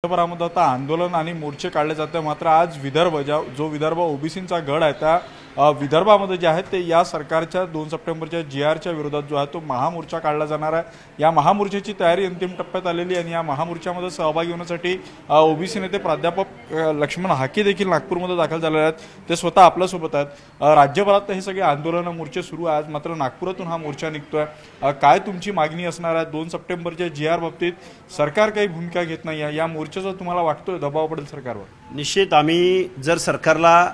देशभरामध्ये आता आंदोलन आणि मोर्चे काढले जाते। मात्र आज विदर्भ जो विदर्भ ओबीसींचा गड आहे त्या विदर्भामध्ये जे आहे ते या सरकारच्या 2 सप्टेंबरच्या जीआरच्या विरोधात जो आहे तो महामोर्चा काढला जाणार आहे। या महामोर्चाची तयारी अंतिम टप्प्यात आलेली आणि या महामोर्चामध्ये सहभागी होण्यासाठी ओबीसी नेते प्राध्यापक लक्ष्मण हाके देखील नागपूरमध्ये दाखल झालेले आहेत। ते स्वतः आपल्या सोबत आहेत। राज्यभरात हे सगळे आंदोलन मोर्चे सुरू आहेत, मात्र नागपुरातून हा मोर्चा निघतोय। काय तुमची मागणी असणार आहे? 2 सप्टेंबरच्या जीआर बाबतीत सरकार काही भूमिका घेत नाही आहे, या मोर्चाचा तुम्हाला वाटतोय दबाव पडेल सरकारवर? निश्चित आम्ही जर सरकारला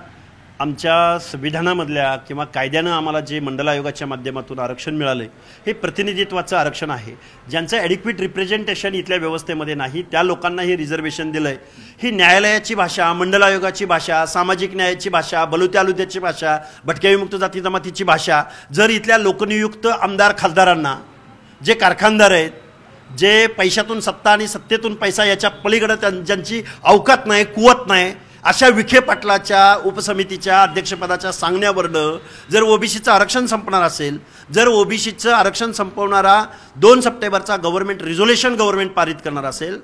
आमच्या संविधानामधल्या किंवा कायद्यानं आम्हाला जे मंडल आयोगाच्या माध्यमातून आरक्षण मिळाले हे प्रतिनिधित्वाचं आरक्षण आहे, ज्यांचं ॲडिक्वेट रिप्रेझेंटेशन इथल्या व्यवस्थेमध्ये नाही त्या लोकांना हे रिझर्वेशन दिलंय। ही न्यायालयाची भाषा, मंडल आयोगाची भाषा, सामाजिक न्यायाची भाषा, बलुत्यालुद्याची भाषा, भटक्या विमुक्त जाती जमातीची भाषा जर इथल्या लोकनियुक्त आमदार खासदारांना, जे कारखानदार आहेत, जे पैशातून सत्ता आणि सत्तेतून पैसा याच्या पलीकडे ज्यांची अवकात नाही, कुवत नाही, अशा विखे पाटलाच्या उपसमितीच्या अध्यक्षपदाच्या सांगण्यावरनं जर ओबीसीचं आरक्षण संपणार असेल, जर ओबीसीचं आरक्षण संपवणारा 2 सप्टेंबरचा रिझोल्युशन गव्हर्नमेंट पारित करणार असेल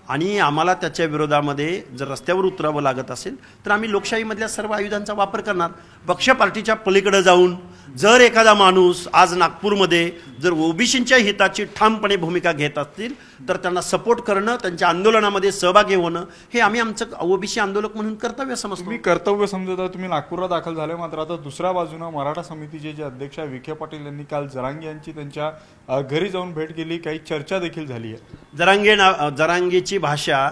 आणि आम्हाला त्याच्या विरोधामध्ये जर रस्त्यावर उतरावं लागत असेल तर आम्ही लोकशाहीमधल्या सर्व आयुधांचा वापर करणार। पक्ष पार्टीच्या पलीकडे जाऊन जर एखादा माणूस आज नागपूरमध्ये जर ओबीसींच्या हिताची ठामपणे भूमिका घेत असतील तर त्यांना सपोर्ट करणं, त्यांच्या आंदोलनामध्ये सहभागी होणं हे आम्ही आमचं ओबीसी आंदोलक म्हणून कर्तव्य समजतो। मी कर्तव्य समजता तुम्ही नागपूरला दाखल झाले, मात्र आता दुसऱ्या बाजूने मराठा समितीचे जे अध्यक्ष विखे पाटील यांनी काल जरांगे यांची त्यांच्या घरी जाऊन भेट केली, काही चर्चा देखील झाली आहे। जरांगेची भाषा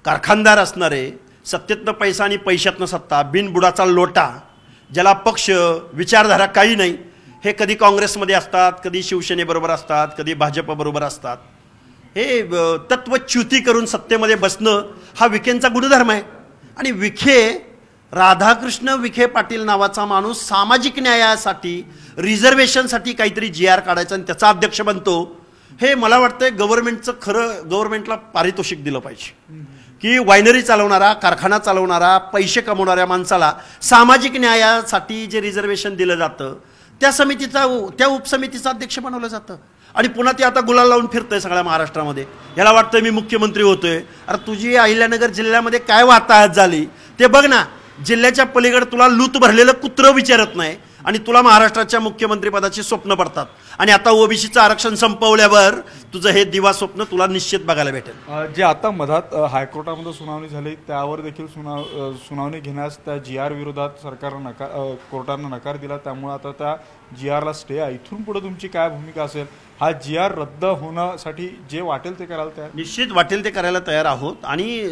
कारखानदार असणारे, सत्तेतनं पैसा आणि पैशातनं सत्ता, बिनबुडाचा लोटा, ज्याला पक्ष विचारधारा काही नाही, हे कधी काँग्रेसमध्ये असतात, कधी शिवसेनेबरोबर असतात, कधी भाजपबरोबर असतात। हे तत्वच्युती करून सत्तेमध्ये बसणं हा विखेंचा गुणधर्म आहे। आणि राधाकृष्ण विखे पाटील नावाचा माणूस सामाजिक न्यायासाठी, रिझर्वेशनसाठी काहीतरी जीआर काढायचा आणि त्याचा अध्यक्ष बनतो, हे मला वाटतं गव्हर्नमेंटला पारितोषिक दिलं पाहिजे की वायनरी चालवणारा, कारखाना चालवणारा, पैसे कमवणाऱ्या माणसाला सामाजिक न्यायासाठी जे रिझर्वेशन दिलं जातं त्या उपसमितीचा अध्यक्ष बनवलं जातं आणि पुन्हा ते आता गुलाल लावून फिरतंय सगळ्या महाराष्ट्रामध्ये। याला वाटतं मी मुख्यमंत्री होतोय। अरे तुझी अहिल्यानगर जिल्ह्यामध्ये काय वाताहत झाली ते बघ ना। जिल्ह्याच्या पलीकडे तुला लूत भरलेलं कुत्रं विचारत नाही आणि तुला महाराष्ट्राच्या मुख्यमंत्रीपदाची स्वप्न पडतात आणि आता ओबीसीचं आरक्षण संपवल्यावर तुझं हे दिवा स्वप्न तुला निश्चित बघायला भेटेल। जे आता मधात हायकोर्टामध्ये सुनावणी झाली त्यावर देखील सुनावणी घेण्यास त्या जीआर विरोधात सरकारनं कोर्टानं नकार दिला, त्यामुळे आता त्या जीआरला स्टे आहे। इथून पुढे तुमची काय भूमिका असेल? हा जीआर रद्द होण्यासाठी जे वाटेल ते करायला तयार? निश्चित वाटेल ते करायला तयार आहोत आणि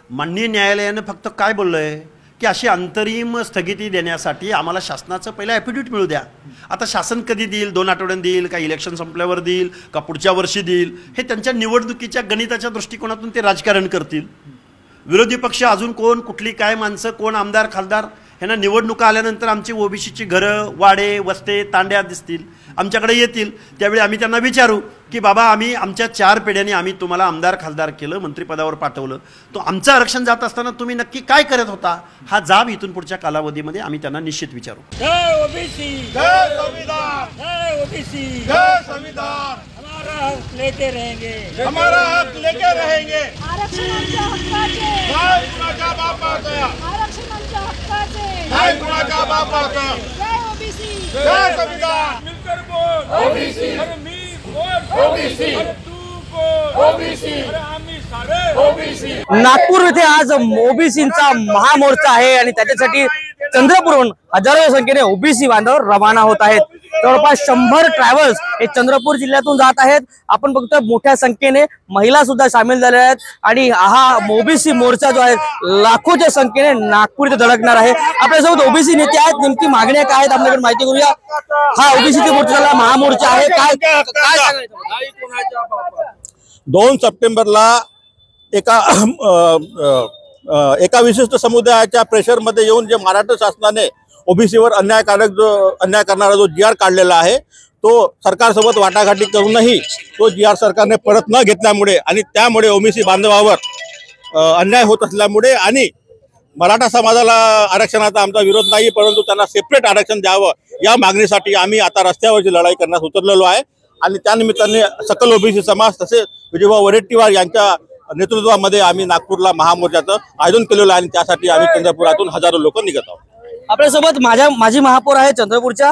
माननीय न्यायालयानं फक्त काय बोललंय की अशी अंतरिम स्थगिती देण्यासाठी आम्हाला शासनाचं पहिलं ॲफिडेव्हिट मिळू द्या। आता शासन कधी देईल, 2 आठवड्यांनी देईल का, इलेक्शन संपल्यावर देईल का, पुढच्या वर्षी देईल, हे त्यांच्या निवडणुकीच्या गणिताच्या दृष्टिकोनातून ते राजकारण करतील। विरोधी पक्ष अजून कोण, कुठली काय माणसं, कोण आमदार खासदार, ह्यांना निवडणुका आल्यानंतर आमची ओबीसीची घरं, वाडे, वस्ते, तांड्या दिसतील, आमच्याकडे येतील, त्यावेळी आम्ही त्यांना विचारू की बाबा आम्ही आमच्या 4 पिढ्यांनी आम्ही तुम्हाला आमदार खासदार केलं, मंत्रिपदावर पाठवलं, तो आमचं आरक्षण जात असताना तुम्ही नक्की काय करत होता, हा जाब इथून पुढच्या कालावधीमध्ये आम्ही त्यांना निश्चित विचारू। जय ओबीसी, जय संविधान, जय ओबीसी, जय संविधान, हमारा हक लेके रहेंगे, हमारा हक लेके रहेंगे। आरक्षणाच्या हक्काचे काय कुणाच्या बापाचं, आरक्षणाच्या हक्काचे काय कुणाच्या बापाचं। जय ओबीसी, जय संविधान, मिलकर बोल ओबीसी, अरे मी बोल ओबीसी, अरे तू बोल ओबीसी, अरे आम्ही सारे ओबीसी। नागपूर येथे आज ओबीसींचा महामोर्चा आहे आणि त्याच्यासाठी चंद्रपूरहून हजारो संख्येने ओबीसी बांधव रवाना होत आहेत। जवळपास 100 ट्रॅव्हल्स हे चंद्रपूर जिल्ह्यातून जात आहेत। आपण बघतोय मोठ्या संख्येने महिला सुद्धा सामील झाल्या आहेत आणि हा ओबीसी मोर्चा जो आहे लाखोच्या संख्येने नागपूर इथे धडकणार आहे। आपल्यासोबत ओबीसी नेते आहेत, नेमकी मागण्या काय आहेत आपल्याकडे माहिती करूया। हा ओबीसी मोर्चाला महामोर्चा आहे, काय 2 सप्टेंबरला एका विशिष्ट समुदायाच्या प्रेशरमध्ये येऊन जे महाराष्ट्र शासनाने ओबीसीवर अन्याय करणारा जो जीआर काढलेला आहे तो सरकारसोबत वाटाघाटी करूनही तो जीआर सरकारने परत न घेतल्यामुळे आणि त्यामुळे ओबीसी बांधवावर अन्याय होत असल्यामुळे आणि मराठा समाजाला आरक्षणाचा आमचा विरोध नाही, परंतु त्यांना सेपरेट आरक्षण द्यावं या मागणीसाठी आम्ही आता रस्त्यावरची लढाई करण्यास उतरलेलो आहे। आणि त्यानिमित्ताने सकल ओबीसी समाज तसेच विजयभाऊ वडेट्टीवार यांच्या नेतृत्वामध्ये आम्ही नागपूरला महामोर्चाचं आयोजन केलेलं आहे आणि त्यासाठी आम्ही चंद्रपुरातून हजारो लोक निघत आहोत. आपल्यासोबत माजी महापौर आहे चंद्रपूरच्या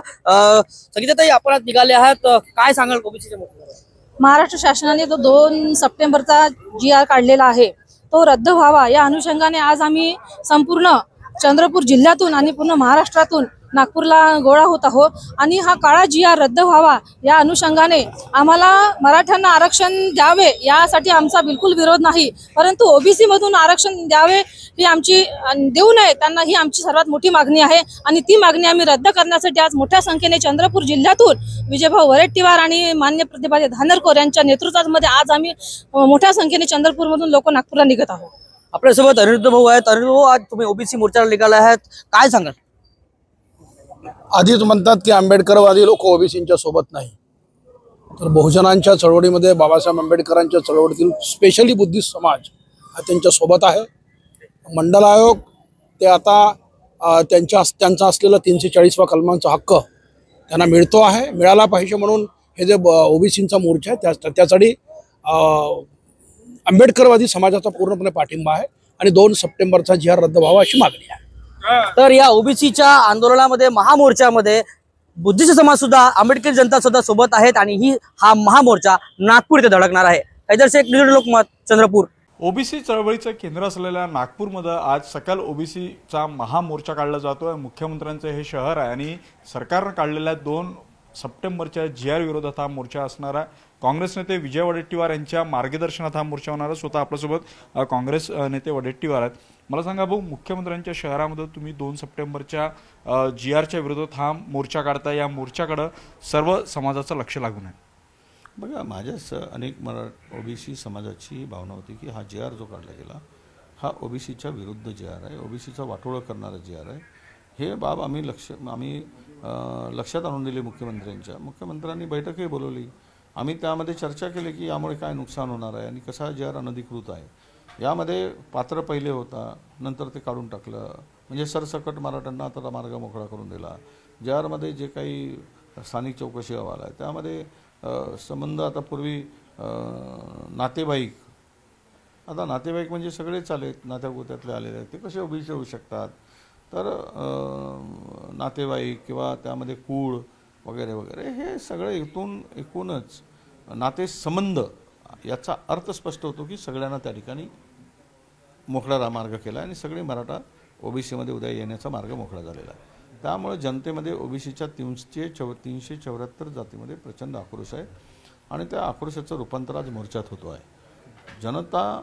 संगीताताई, आपण आज निघाले आहात, काय सांगाल ओबीसीच्या मुद्द्यावर? महाराष्ट्र शासनाने जो 2 सप्टेंबरचा GR काढलेला आहे तो रद्द व्हावा या अनुषंगाने आज आम्ही संपूर्ण चंद्रपूर जिल्ह्यातून आणि पूर्ण महाराष्ट्रातून नागपूरला गोळा होत आहोत आणि हा काळा GR रद्द व्हावा या अनुषंगाने आम्हाला मराठ्यांना आरक्षण द्यावे यासाठी आमचा बिलकुल विरोध नाही, परंतु ओबीसी मधून आरक्षण द्यावे ही आमची देऊ नये त्यांना ही आमची सर्वात मोठी मागणी आहे आणि ती मागणी आम्ही रद्द करण्यासाठी आज मोठ्या संख्येने चंद्रपूर जिल्ह्यातून विजयभाऊ वडेट्टीवार आणि मान्य प्रतिभाताई धानोरकर यांच्या नेतृत्वामध्ये आज आम्ही मोठ्या संख्येने चंद्रपूरमधून लोक नागपूरला निघत आहोत. आपल्यासोबत अनिरुद्ध भाऊ आहेत. अनिरुद्ध भाऊ, आज तुम्ही ओबीसी मोर्चाला निघाला आहात, काय सांगाल? आधीच म्हणतात की आंबेडकरवादी लोक ओबीसींच्या सोबत नाही, तर बहुजनांच्या चळवळीमध्ये बाबासाहेब आंबेडकरांच्या चळवळीतील स्पेशली बुद्धिस्ट समाज हा त्यांच्या सोबत आहे. मंडल आयोग ते आता त्यांचा असलेला 340वा कलमांचा हक्क त्यांना मिळतो आहे, मिळाला पाहिजे म्हणून हे जे ओबीसींचा मोर्चा आहे त्यासाठी आंबेडकरवादी समाजाचा पूर्णपणे पाठिंबा आहे आणि 2 सप्टेंबरचा GR रद्द व्हावा अशी मागणी आहे. तर या ओबीसीच्या आंदोलनामध्ये महामोर्चामध्ये बुद्धिस्ट समाज सुद्धा, आंबेडकरी जनता सुद्धा सोबत आहेत आणि हा महामोर्चा नागपूर इथे धडकणार आहे. हैदर शेख, लोकमत, चंद्रपूर. ओबीसी चळवळीचं केंद्र असलेल्या नागपूरमध्ये आज सकल ओबीसीचा महामोर्चा काढला जातोय. मुख्यमंत्र्यांचं हे शहर आहे आणि सरकारनं काढलेल्या 2 सप्टेंबरच्या GR विरोधात हा मोर्चा असणार आहे. काँग्रेस नेते विजय वडेट्टीवार यांच्या मार्गदर्शनात हा मोर्चा होणार आहे. स्वतः आपल्यासोबत काँग्रेस नेते वडेट्टीवार आहेत. मला सांगा भाऊ, मुख्यमंत्र्यांच्या शहरामध्ये तुम्ही 2 सप्टेंबरच्या GRच्या विरोधात हा मोर्चा काढता, या मोर्चाकडे सर्व समाजाचं लक्ष लागून आहे. बघा, माझ्याच अनेक ओबीसी समाजाची भावना होती की हा GR जो काढला गेला हा ओबीसीच्या विरुद्ध GR आहे, ओबीसीचा वाटोळं करणारा GR आहे. हे बाब आम्ही लक्षात आणून दिले मुख्यमंत्र्यांनी बैठकही बोलवली. आम्ही त्यामध्ये चर्चा केली की यामुळे काय नुकसान होणार आहे आणि कसा GR अनधिकृत आहे. यामध्ये पात्र पहिले होता, नंतर ते काढून टाकलं, म्हणजे सरसकट मराठ्यांना आता मार्ग मोकळा करून दिला. GRमध्ये जे काही स्थानिक चौकशी अहवाल आहे त्यामध्ये संबंध, आता पूर्वी नातेवाईक, आता नातेवाईक म्हणजे सगळेच आलेत, नात्यागोत्यातले आलेले आहेत, ते कसे ओबीसी होऊ शकतात? तर नातेवाईक किंवा त्यामध्ये कूळ वगैरे वगैरे हे सगळे एकूणच नातेसंबंध याचा अर्थ स्पष्ट होतो की सगळ्यांना त्या ठिकाणी मोकळा मार्ग केला आणि सगळे मराठा ओबीसीमध्ये उद्या येण्याचा मार्ग मोकळा झालेला आहे. त्यामुळे जनतेमध्ये ओबीसीच्या 374 जातीमध्ये प्रचंड आक्रोश आहे आणि त्या आक्रोशाचं रूपांतर आज मोर्चात होतो आहे. जनता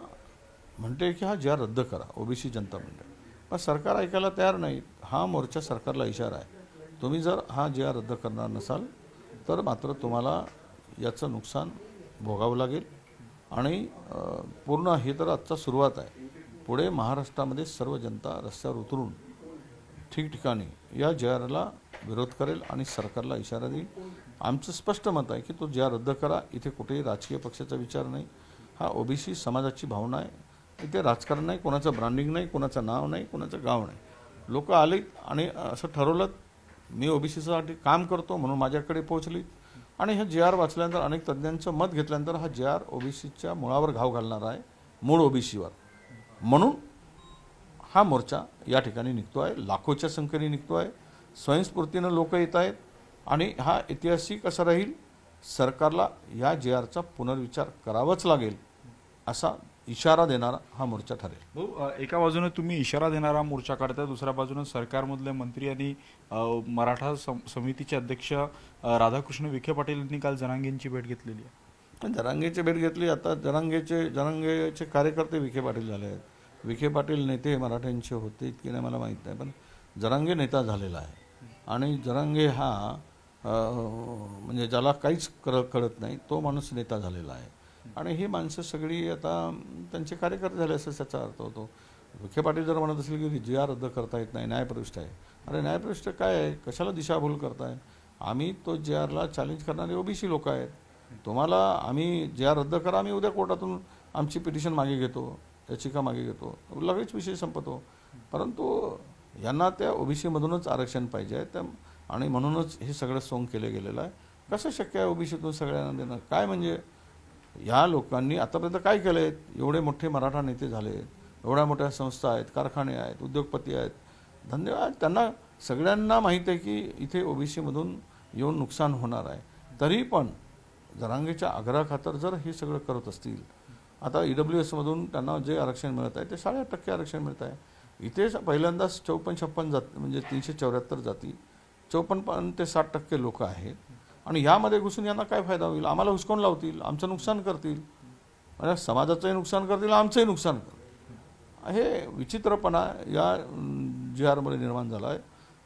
म्हणते की हा GR रद्द करा, ओबीसी जनता म्हणते, पण सरकार ऐकायला तयार नाही. हा मोर्चा सरकारला इशारा आहे, तुम्ही जर हा GR रद्द करणार नसाल तर मात्र तुम्हाला याचं नुकसान भोगावं लागेल आणि पूर्ण ही तर आजचा सुरुवात आहे. पुढे महाराष्ट्रामध्ये सर्व जनता रस्त्यावर उतरून ठिकठिकाणी या GRला विरोध करेल आणि सरकारला इशारा देईल. आमचं स्पष्ट मत आहे की तो GR रद्द करा. इथे कुठेही राजकीय पक्षाचा विचार नाही, हा ओबीसी समाजाची भावना आहे. इथे राजकारण नाही, कोणाचं ब्रँडिंग नाही, कोणाचं नाव नाही, कोणाचं गाव नाही. लोक आले आणि असं ठरवलं मी ओबीसीसाठी काम करतो म्हणून माझ्याकडे पोहोचली आणि हे GR वाचल्यानंतर अनेक तज्ज्ञांचं मत घेतल्यानंतर हा GR ओबीसीच्या मुळावर घाव घालणार आहे, मूळ ओबीसीवर. म्हणून हा मोर्चा या ठिकाणी निघतो आहे, लाखोच्या संख्येने निघतो आहे, स्वयंस्फूर्तीनं लोक येत आहेत आणि हा ऐतिहासिक असं राहील. सरकारला या GRचा पुनर्विचार करावाच लागेल असा इशारा देणारा हा मोर्चा ठरेल. भाऊ, एका बाजूने तुम्ही इशारा देणारा मोर्चा काढताय, दुसऱ्या बाजूने सरकारमधले मंत्री आणि मराठा समितीचे अध्यक्ष राधाकृष्ण विखे पाटील यांनी काल जरांगेंची भेट घेतलेली आहे. जरांगेची भेट घेतली. आता जरांगेचे कार्यकर्ते विखे पाटील झाले आहेत. विखे पाटील नेते मराठ्यांचे होते इतके नाही मला माहीत नाही, पण जरांगे नेता झालेला आहे आणि जरांगे हा म्हणजे ज्याला काहीच कळत नाही तो माणूस नेता झालेला आहे आणि ही माणसं सगळी आता त्यांचे कार्यकर्ते झाले असं त्याचा अर्थ होतो. विखे पाटील जर म्हणत असेल की GR रद्द करता येत नाही, न्यायप्रविष्ट आहे. अरे न्यायप्रविष्ट काय आहे, कशाला दिशाभूल करताय? आम्ही तो GRला चॅलेंज करणारे ओबीसी लोक आहेत. तुम्हाला आम्ही GR रद्द करा, आम्ही उद्या कोर्टातून आमची पिटिशन मागे घेतो, याचिका मागे घेतो, लगेच विषय संपतो. परंतु यांना त्या ओबीसीमधूनच आरक्षण पाहिजे आहे आणि म्हणूनच हे सगळं सोंग केलं गेलेलं आहे. कसं शक्य आहे ओबीसीतून सगळ्यांना देणं? काय म्हणजे या लोकांनी आतापर्यंत काय केलं आहे? एवढे मोठे मराठा नेते झाले, एवढ्या मोठ्या संस्था आहेत, कारखाने आहेत, उद्योगपती आहेत, धन्यवाद. त्यांना सगळ्यांना माहीत आहे की इथे ओबीसीमधून येऊन नुकसान होणार आहे. तरी पण जरांगेच्या आग्रहाखातर जर हे सगळं करत असतील, आता EWSमधून त्यांना जे आरक्षण मिळत आहे ते 8.5% आरक्षण मिळत आहे. इथे पहिल्यांदाच 54-56 जाती म्हणजे 374 जाती, 54 ते 60% लोक आहेत. आणि यामध्ये घुसून यांना काय फायदा होईल? आम्हाला हुसकावून लावतील, आमचं नुकसान करतील, म्हणजे समाजाचंही नुकसान करतील, आमचंही नुकसान करतील. हे विचित्रपणा या GR मध्ये निर्माण झाला आहे.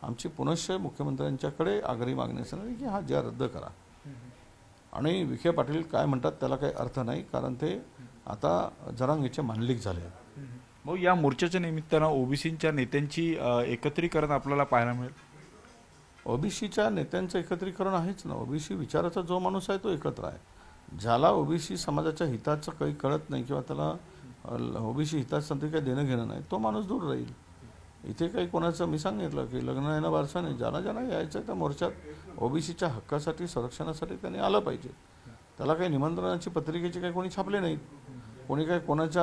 आमची पुनश्च मुख्यमंत्र्यांच्याकडे आग्रही मागणी असणार की हा GR रद्द करा. आणि विखे पाटील काय म्हणतात त्याला काही अर्थ नाही, कारण ते आता जरांगेचे मांडलिक झाले. भाऊ, या मोर्चाच्या निमित्तानं ओबीसीच्या नेत्यांची एकत्रीकरण आपल्याला पाहायला मिळेल. ओबीसीच्या नेत्यांचं एकत्रीकरण आहेच ना. ओबीसी विचाराचा जो माणूस आहे तो एकत्र आहे. ज्याला ओबीसी समाजाच्या हिताचं काही कळत नाही किंवा त्याला ओबीसी हिताचं काही देणं घेणं नाही, तो माणूस दूर राहील. इथे काही कोणाचं मी सांगितलं की लग्न येणं बारसं नाही. ज्याला ज्यांना यायचं आहे त्या मोर्चात ओबीसीच्या हक्कासाठी, संरक्षणासाठी त्यांनी आलं पाहिजे. त्याला काही निमंत्रणाची पत्रिकेचे काही कोणी छापले नाहीत, कोणी काही कोणाच्या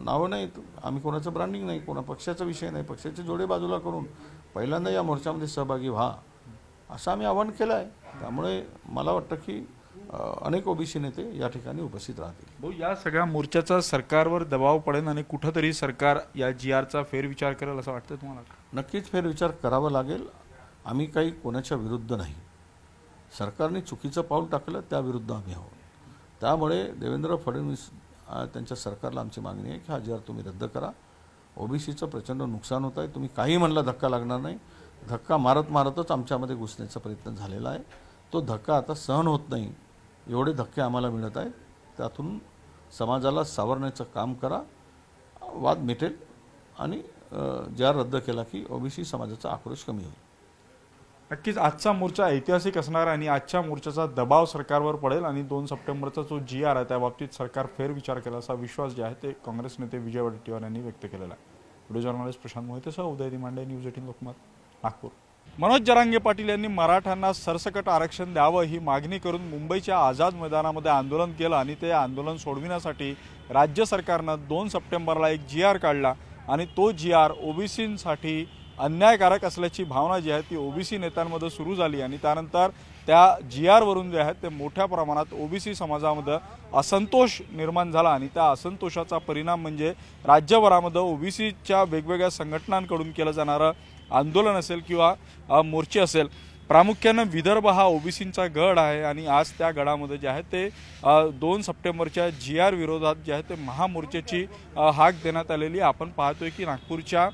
नावं नाहीत, आम्ही कोणाचं ब्रँडिंग नाही, कोणा पक्षाचा विषय नाही. पक्षाचे जोडे बाजूला करून पहिल्यांदा या मोर्चामध्ये सहभागी व्हा असं आम्ही आवाहन केलं आहे. त्यामुळे मला वाटतं की अनेक ओबीसी नेते या ठिकाणी उपस्थित राहतील. भाऊ, या सगळ्या मोर्चाचा सरकारवर दबाव पडेल आणि कुठंतरी सरकार या GRचा फेरविचार करेल असं वाटतं तुम्हाला? नक्कीच फेरविचार करावा लागेल. आम्ही काही कोणाच्या विरुद्ध नाही. सरकारने चुकीचं पाऊल टाकलं त्याविरुद्ध आम्ही आहोत. त्यामुळे देवेंद्र फडणवीस त्यांच्या सरकारला आमची मागणी आहे की हा GR तुम्ही रद्द करा. ओबीसीचं प्रचंड नुकसान होत आहे. तुम्ही काही म्हणलं धक्का लागणार नाही. धक्का मारत मारतच आमच्यामध्ये घुसण्याचा प्रयत्न झालेला आहे. तो धक्का आता सहन होत नाही. एवढे धक्के आम्हाला मिळत आहेत. त्यातून समाजाला सावरण्याचं काम करा, वाद मिटेल आणि GR रद्द केला की ओबीसी समाजाचा आक्रोश कमी होईल. नक्कीच आजचा मोर्चा ऐतिहासिक असणार आणि आजच्या मोर्चाचा दबाव सरकारवर पडेल आणि 2 सप्टेंबरचा जो GR आहे त्या बाबतीत सरकार फेरविचार केला असा विश्वास जे आहे ते काँग्रेस नेते विजय वडेट्टीवार यांनी व्यक्त केलेला आहे. व्हिडिओ जर्नलिस्ट प्रशांत मोहितेसह उदय दिमांडे, न्यूज 18 लोकमत, नागपूर. मनोज जरांगे पाटील यांनी मराठ्यांना सरसकट आरक्षण द्यावं ही मागणी करून मुंबईच्या आझाद मैदानामध्ये आंदोलन केलं आणि ते आंदोलन सोडविण्यासाठी राज्य सरकारनं 2 सप्टेंबरला एक GR काढला आणि तो GR ओबीसींसाठी अन्यायकारक असल्याची भावना जी आहे ती ओबीसी नेत्यांमध्ये सुरू झाली आणि त्यानंतर त्या GR वरून जे आहे ते मोठ्या प्रमाणात ओबीसी समाजामध्ये असंतोष निर्माण झाला आणि त्या असंतोषाचा परिणाम म्हणजे राज्यभरामध्ये ओबीसीच्या वेगवेगळ्या संघटनांकडून केलं जाणारं आंदोलन असेल किंवा मोर्चे असेल. प्रामुख्याने विदर्भ हा ओबीसींचा गड आहे आणि आज त्या गडामध्ये जे आहे ते 2 सप्टेंबरच्या GR विरोधात जे आहे ते महामोर्चाची हाक देण्यात आलेली. आपण पाहतोय की नागपूरच्या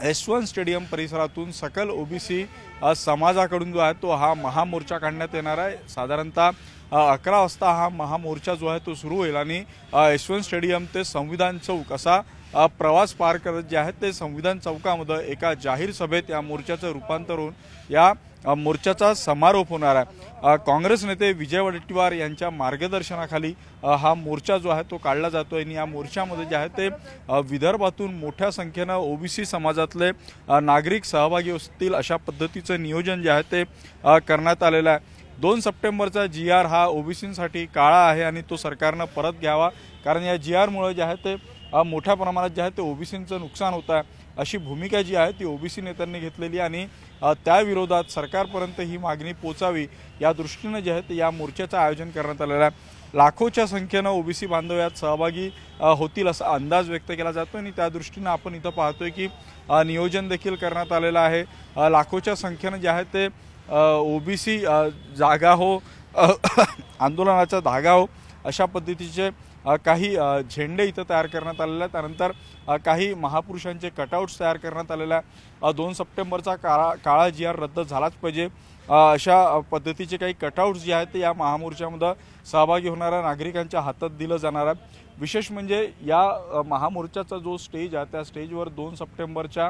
S1 स्टेडियम परिसरातून सकल ओबीसी समाजाकडून जो आहे तो हा महामोर्चा काढण्यात येणार आहे. साधारणतः 11 वाजता हा महामोर्चा जो आहे तो सुरू होईल आणि S1 स्टेडियम ते संविधान चौक असा प्रवास पार करत जे आहे ते संविधान चौकामध्ये एका जाहीर सभेत या मोर्चाचं रूपांतर होऊन या मोर्चाचा समारोप होणार आहे. काँग्रेस नेते विजय वडेट्टीवार यांच्या मार्गदर्शनाखाली हा मोर्चा जो आहे तो काढला जातोय आणि या मोर्चामध्ये जे आहे ते विदर्भातून मोठ्या संख्येनं ओबीसी समाजातले नागरिक सहभागी असतील अशा पद्धतीचं नियोजन जे आहे ते करण्यात आलेलं आहे. 2 सप्टेंबरचा GR हा ओबीसींसाठी काळा आहे आणि तो सरकारनं परत घ्यावा, कारण या GRमुळे जे आहे ते मोठ्या प्रमाणात जे आहे ते ओबीसींचं नुकसान होत आहे अशी भूमिका जी आहे ती ओबीसी नेत्यांनी घेतलेली आणि त्या विरोधात सरकारपर्यंत ही मागणी पोचावी या दृष्टीने जे आहे ते या मोर्चाचं आयोजन करण्यात आलेलं आहे. लाखोच्या संख्येनं ओबीसी बांधव यात सहभागी होतील असा अंदाज व्यक्त केला जातो आणि त्या दृष्टीने आपण इथं पाहतोय की नियोजन देखील करण्यात आलेलं आहे. लाखोच्या संख्येनं जे आहे ते ओबीसी जागा हो आंदोलनाचा धागा हो अशा पद्धतीचे काही झेंडे इथं तयार करण्यात आलेले आहेत. त्यानंतर काही महापुरुषांचे कटआउट्स तयार करण्यात आलेले आहे. 2 सप्टेंबरचा काळा GR रद्द झालाच पाहिजे अशा पद्धतीचे काही कटआउट्स जे आहेत ते या महामोर्चामध्ये सहभागी होणाऱ्या नागरिकांच्या हातात दिलं जाणार आहे. विशेष म्हणजे या महामोर्चाचा जो स्टेज आहे त्या स्टेजवर 2 सप्टेंबरच्या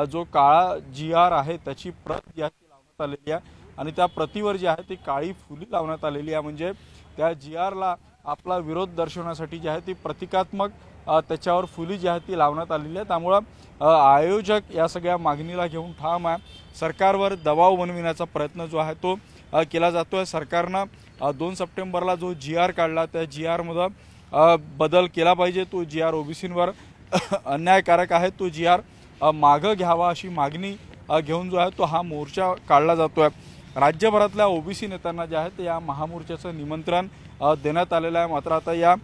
जो काळा GR आहे त्याची प्रत या लावण्यात आलेली आहे आणि त्या प्रतिवर जी आहे ती काळी फुली लावण्यात आलेली आहे. म्हणजे त्या GRला आपला विरोध दर्शवण्यासाठी जी आहे ती प्रतिकात्मक त्याच्यावर फुली जी आहे ती लावण्यात आलेली आहे. त्यामुळं आयोजक या सगळ्या मागणीला घेऊन ठाम आहे. सरकारवर दबाव बनविण्याचा प्रयत्न जो आहे तो केला जातो आहे. सरकारनं 2 सप्टेंबरला जो GR काढला त्या GR मध्ये बदल केला पाहिजे, तो GR ओबीसींवर अन्यायकारक आहे, तो GR मागं घ्यावा अशी मागणी घेऊन जो आहे तो हा मोर्चा काढला जातोय। राज्यभरातल्या ओबीसी नेत्यांना जे आहे ते या महामोर्चाचं निमंत्रण देण्यात आलेलं आहे। मात्र आता या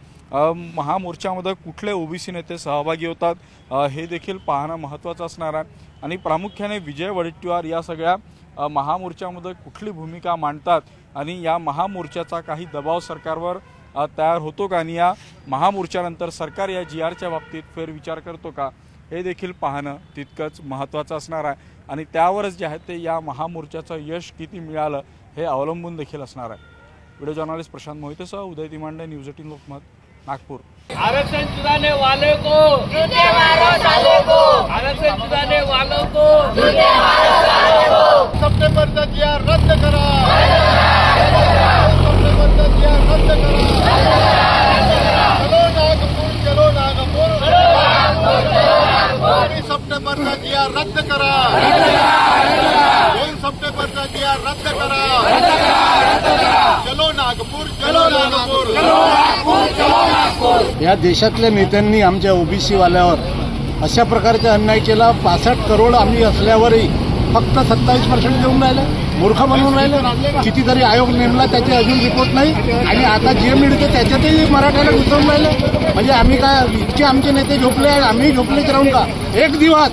महामोर्चामध्ये कुठले ओबीसी नेते सहभागी होतात हे देखील पाहणं महत्त्वाचं असणार आहे आणि प्रामुख्याने विजय वडेट्टीवार या सगळ्या महामोर्चामध्ये कुठली भूमिका मांडतात आणि या महामोर्चाचा काही दबाव सरकारवर तयार होतो का आणि या महामोर्चानंतर सरकार या GRच्या बाबतीत फेरविचार करतो का हे देखील पाहणं तितकंच महत्त्वाचं असणार आहे आणि त्यावरच जे आहे ते या महामोर्चाचं यश किती मिळालं हे अवलंबून देखील असणार आहे। व्हिडिओ जर्नलिस्ट प्रशांत मोहितेसह उदय तिमांडे, न्यूज 18 लोकमत, नागपूर। आरक्षण चुराने वाले को जूते मारो साले को, आरक्षण चुराने वालों को जूते मारो साले को। सप्टेंबरचा GR रद्द करा, सप्टेंबरचा GR रद्द करा। चलो नागपूर, सप्टेंबरचा GR रद्द करा, 2 सप्टेंबरचा GR रद्द करा। चलो नागपूर, चलो नागपूर, चलो नागपूर। या देशातल्या नेत्यांनी आमच्या ओबीसी वाल्यावर अशा प्रकारचा अन्याय केला। 65 करोड आम्ही असल्यावरही फक्त 27% देऊन राहिले, मूर्ख बनवून राहिले। कितीतरी आयोग नेमला, त्याचे अजून रिपोर्ट नाही आणि आता जे मिळते त्याच्यातही मराठ्याला घुसवून राहिले। म्हणजे आम्ही काय इतके आमचे नेते झोपले, आम्ही झोपलेच राहून का? एक दिवस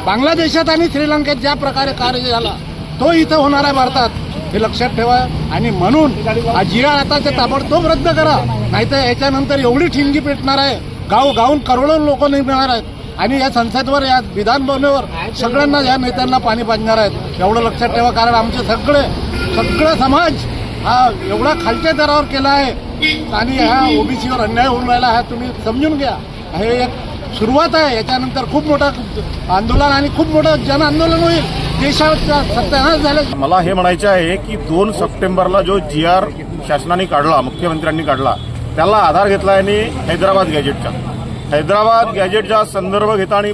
बांगलादेशात आणि श्रीलंकेत ज्या प्रकारे कार्य झाला तो इथं होणार आहे भारतात, हे लक्षात ठेवा। आणि म्हणून हा GR आता ताबडतोब रद्द करा, नाहीतर याच्यानंतर एवढी ठिणगी पेटणार आहे, गावून करोडो लोक निघणार आहेत आणि या संसदवर, या विधान भवनावर सगळ्यांना, या नेत्यांना पाणी पाजणार आहेत, एवढं लक्षात ठेवा। कारण आमचे सगळं समाज हा एवढा खालच्या दरावर केला आहे आणि ह्या ओबीसीवर अन्याय होऊन राहिला, हा तुम्ही समजून घ्या। हे एक सुरुवात आहे, याच्यानंतर खूप मोठं आंदोलन आणि खूप मोठं जन आंदोलन होईल, देशाचा सत्यानाश झाला। मला हे म्हणायचे आहे की 2 सप्टेंबरला जो GR शासनाने काढला, मुख्यमंत्र्यांनी काढला, त्याला आधार घेतला आणि हैदराबाद गॅजेटचा संदर्भ घेता आणि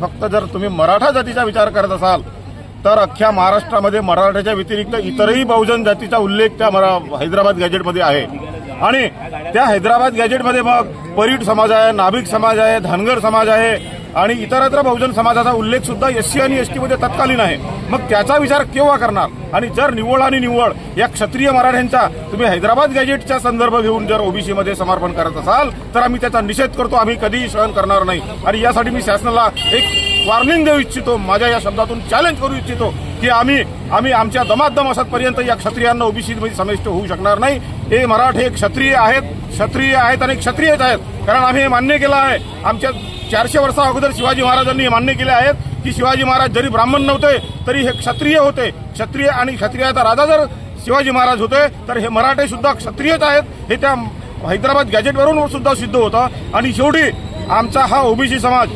फक्त जर तुम्ही मराठा जातीचा विचार करत असाल तर अख्ख्या महाराष्ट्रामध्ये मराठ्याच्या व्यतिरिक्त इतरही बहुजन जातीचा उल्लेख त्या हैदराबाद गॅजेटमध्ये आहे आणि त्या हैदराबाद गॅजेटमध्ये मग परीट समाज आहे, नाभिक समाज आहे, धनगर समाज आहे आणि इतरत्र बहुजन समाजाचा उल्लेख सुद्धा SC आणि ST मध्ये तत्कालीन आहे। मग त्याचा विचार केव्हा करणार? आणि जर निवड या क्षत्रिय मराठ्यांचा तुम्ही हैदराबाद गॅजेटचा संदर्भ घेऊन जर ओबीसी मध्ये समर्पण करत असाल तर आम्ही त्याचा निषेध करतो, आम्ही कधीही सहन करणार नाही। आणि यासाठी मी शासनाला एक वॉर्निंग देऊ इच्छितो, माझ्या या शब्दातून चॅलेंज करू इच्छितो की आम्ही आमच्या दमादम असतपर्यंत या क्षत्रियांना ओबीसी मध्ये समाविष्ट होऊ शकणार नाही। हे मराठे क्षत्रिय आहेत आणि क्षत्रियच आहेत, कारण आम्ही हे मान्य केलं आहे। आमच्या 400 वर्षा अगोदर शिवाजी महाराजांनी हे मान्य केले आहेत की शिवाजी महाराज जरी ब्राह्मण नव्हते तरी हे क्षत्रिय होते, क्षत्रिय आणि क्षत्रियाचा राजा जर शिवाजी महाराज होते तर हे मराठे सुद्धा क्षत्रियच आहेत, हे त्या हैदराबाद गॅजेटवरून सुद्धा सिद्ध होतं। आणि शेवटी आमचा हा ओबीसी समाज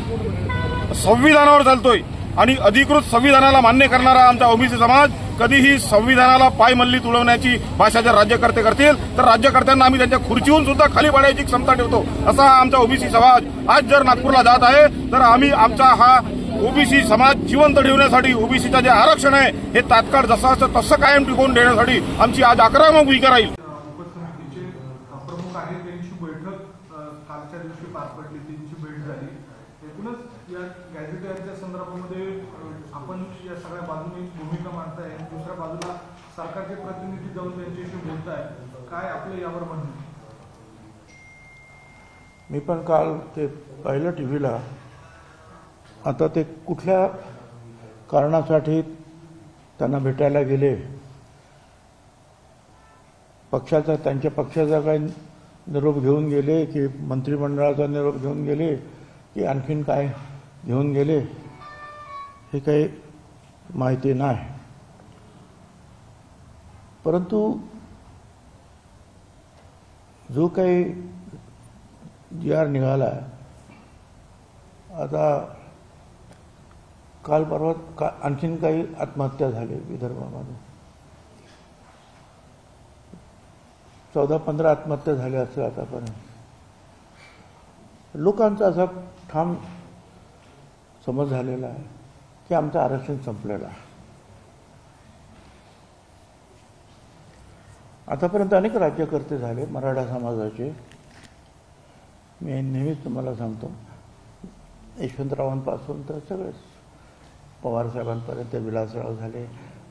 संविधानावर चालतोय आणि अधिकृत संविधानाला मान्य करणारा आमचा ओबीसी समाज कधीही संविधानाला पायमल्ली तुडवण्याची भाषा जर राज्यकर्ते करतील तर राज्यकर्त्यांना आम्ही त्यांच्या खुर्चीहून सुद्धा खाली पाडायची क्षमता ठेवतो, असा हा आमचा ओबीसी समाज आज जर नागपूरला जात आहे तर आम्ही आमचा हा ओबीसी समाज जिवंत ठेवण्यासाठी, ओबीसीचं जे आरक्षण आहे हे तात्काळ जसं तसं कायम टिकवून ठेवण्यासाठी आमची आज आक्रमक भूमिका राहील। उपसमितीचे प्रमुख आहेत त्यांची बैठक कालच्या दिवशी पार पडली, त्यांची भेट झाली। एकूणच या गॅजेटियरच्या संदर्भामध्ये आपण या सगळ्या बाजूने भूमिका मांडताय, दुसऱ्या बाजूला सरकारचे प्रतिनिधी जाऊन त्यांच्याशी बोलताय, काय आपलं यावर म्हणणं? मी पण काल ते पाहिलं टीव्हीला, आता ते कुठल्या कारणासाठी त्यांना भेटायला गेले, त्यांच्या पक्षाचा काही निरोप घेऊन गेले की मंत्रिमंडळाचा निरोप घेऊन गेले की आणखीन काय घेऊन गेले हे काही माहिती नाही। परंतु जो काही GR निघाला, आता काल परवा आणखीन काही आत्महत्या झाले विदर्भामध्ये, 14-15 आत्महत्या झाल्या असेल आतापर्यंत। लोकांचा असा ठाम समज झालेला आहे की आमचं आरक्षण संपलेलं आहे। आतापर्यंत अनेक राज्यकर्ते झाले मराठा समाजाचे. मी नेहमीच तुम्हाला सांगतो, यशवंतरावांपासून तर सगळेच, पवारसाहेबांपर्यंत विलासराव झाले,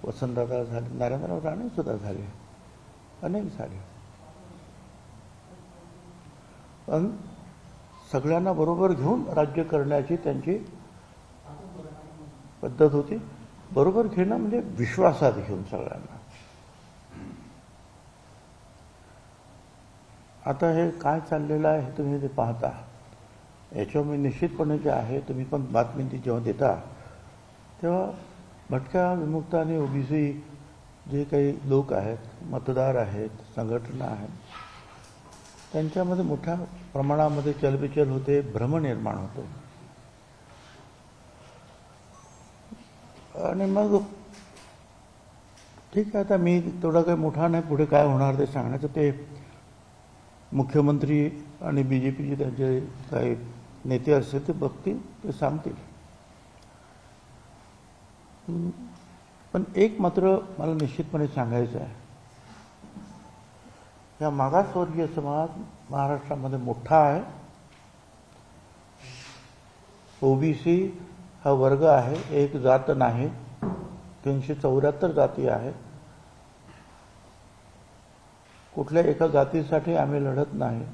वसंतदादा झाले, नारायणराव राणेसुद्धा झाले, अनेक झाले. पण सगळ्यांना बरोबर घेऊन राज्य करण्याची त्यांची पद्धत होती. बरोबर घेणं म्हणजे विश्वासात घेऊन सगळ्यांना. आता हे काय चाललेलं आहे हे तुम्ही ते पाहता. याच्यावर मी निश्चितपणे जे आहे, तुम्ही पण बातमी जेव्हा देता तेव्हा भटक्या, विमुक्त आणि ओबीसी जे काही लोक आहेत, मतदार आहेत, संघटना आहेत, त्यांच्यामध्ये मोठ्या प्रमाणामध्ये चलबिचल होते, भ्रम निर्माण होतो. आणि मग ठीक आहे, आता मी तेवढा काही मोठा नाही, पुढे काय होणार ते सांगण्याचं. ते मुख्यमंत्री आणि BJPचे त्यांचे काही नेते असतील ते बघतील, ते सांगतील. पण एक मात्र मला निश्चितपणे सांगायचं आहे, या मागासवर्गीय समाज महाराष्ट्रामध्ये मोठा आहे. ओबीसी हा वर्ग आहे, एक जात नाही. 374 जाती आहेत. कुठल्या एका जातीसाठी आम्ही लढत नाही.